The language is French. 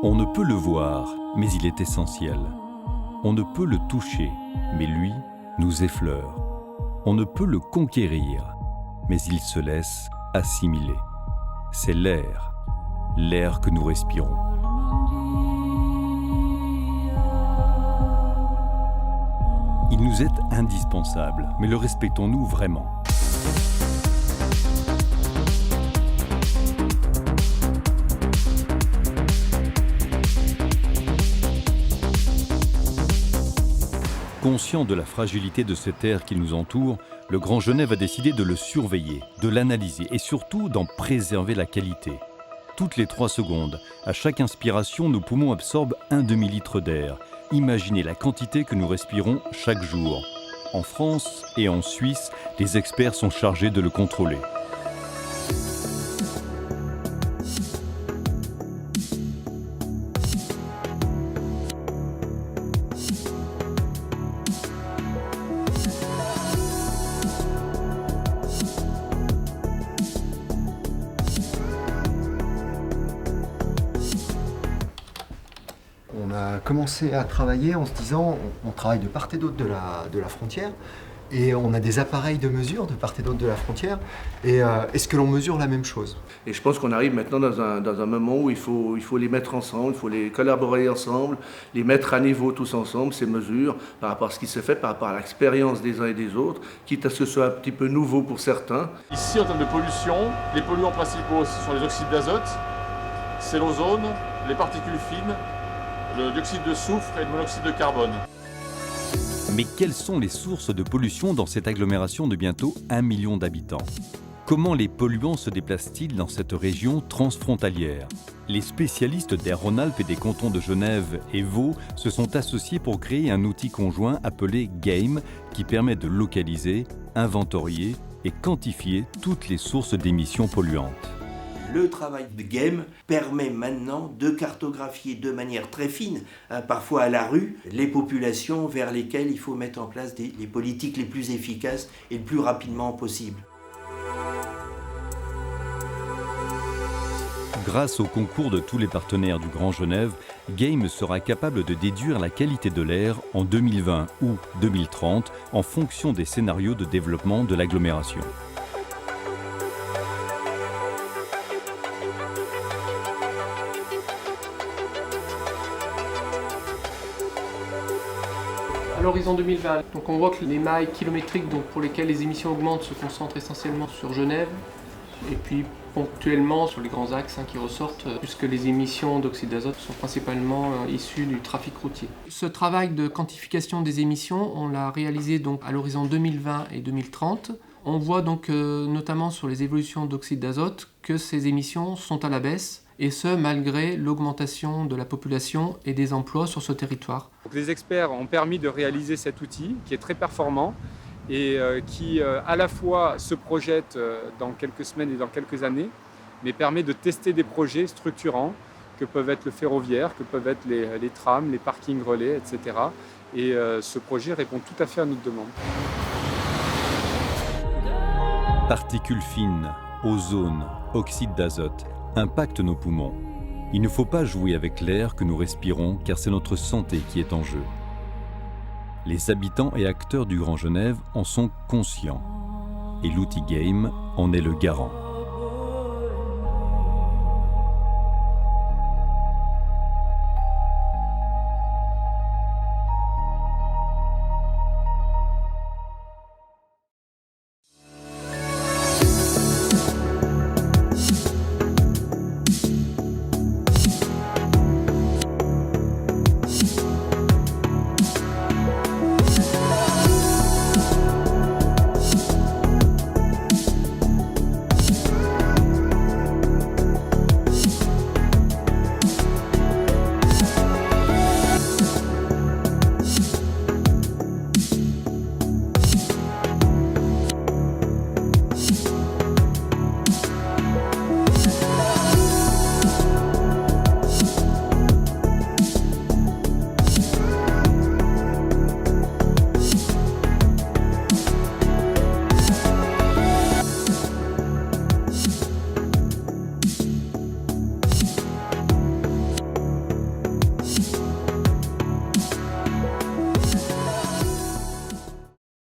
On ne peut le voir, mais il est essentiel. On ne peut le toucher, mais lui nous effleure. On ne peut le conquérir, mais il se laisse assimiler. C'est l'air que nous respirons. Il nous est indispensable, mais le respectons-nous vraiment ? Conscient de la fragilité de cet air qui nous entoure, le Grand Genève a décidé de le surveiller, de l'analyser et surtout d'en préserver la qualité. Toutes les 3 secondes, à chaque inspiration, nos poumons absorbent 1 demi-litre d'air. Imaginez la quantité que nous respirons chaque jour. En France et en Suisse, les experts sont chargés de le contrôler. On a commencé à travailler en se disant, on travaille de part et d'autre de la frontière, et on a des appareils de mesure de part et d'autre de la frontière, et est-ce que l'on mesure la même chose ? Et je pense qu'on arrive maintenant dans un moment où il faut les mettre ensemble, il faut les collaborer ensemble, les mettre à niveau tous ensemble, ces mesures, par rapport à ce qui se fait, par rapport à l'expérience des uns et des autres, quitte à ce que ce soit un petit peu nouveau pour certains. Ici, en termes de pollution, les polluants principaux ce sont les oxydes d'azote, c'est l'ozone, les particules fines, le dioxyde de soufre et le monoxyde de carbone. Mais quelles sont les sources de pollution dans cette agglomération de bientôt 1 million d'habitants ? Comment les polluants se déplacent-ils dans cette région transfrontalière ? Les spécialistes d'Air Rhône-Alpes et des cantons de Genève et Vaud se sont associés pour créer un outil conjoint appelé GAME qui permet de localiser, inventorier et quantifier toutes les sources d'émissions polluantes. Le travail de GAME permet maintenant de cartographier de manière très fine, parfois à la rue, les populations vers lesquelles il faut mettre en place les politiques les plus efficaces et le plus rapidement possible. Grâce au concours de tous les partenaires du Grand Genève, GAME sera capable de déduire la qualité de l'air en 2020 ou 2030 en fonction des scénarios de développement de l'agglomération. À l'horizon 2020, donc on voit que les mailles kilométriques pour lesquelles les émissions augmentent se concentrent essentiellement sur Genève et puis ponctuellement sur les grands axes qui ressortent puisque les émissions d'oxyde d'azote sont principalement issues du trafic routier. Ce travail de quantification des émissions, on l'a réalisé donc à l'horizon 2020 et 2030. On voit donc notamment sur les évolutions d'oxyde d'azote que ces émissions sont à la baisse, et ce malgré l'augmentation de la population et des emplois sur ce territoire. Donc les experts ont permis de réaliser cet outil qui est très performant et qui à la fois se projette dans quelques semaines et dans quelques années, mais permet de tester des projets structurants que peuvent être le ferroviaire, que peuvent être les trams, les parkings relais, etc. Et ce projet répond tout à fait à notre demande. Particules fines, ozone, oxyde d'azote impactent nos poumons. Il ne faut pas jouer avec l'air que nous respirons car c'est notre santé qui est en jeu. Les habitants et acteurs du Grand Genève en sont conscients et l'outil GAME en est le garant.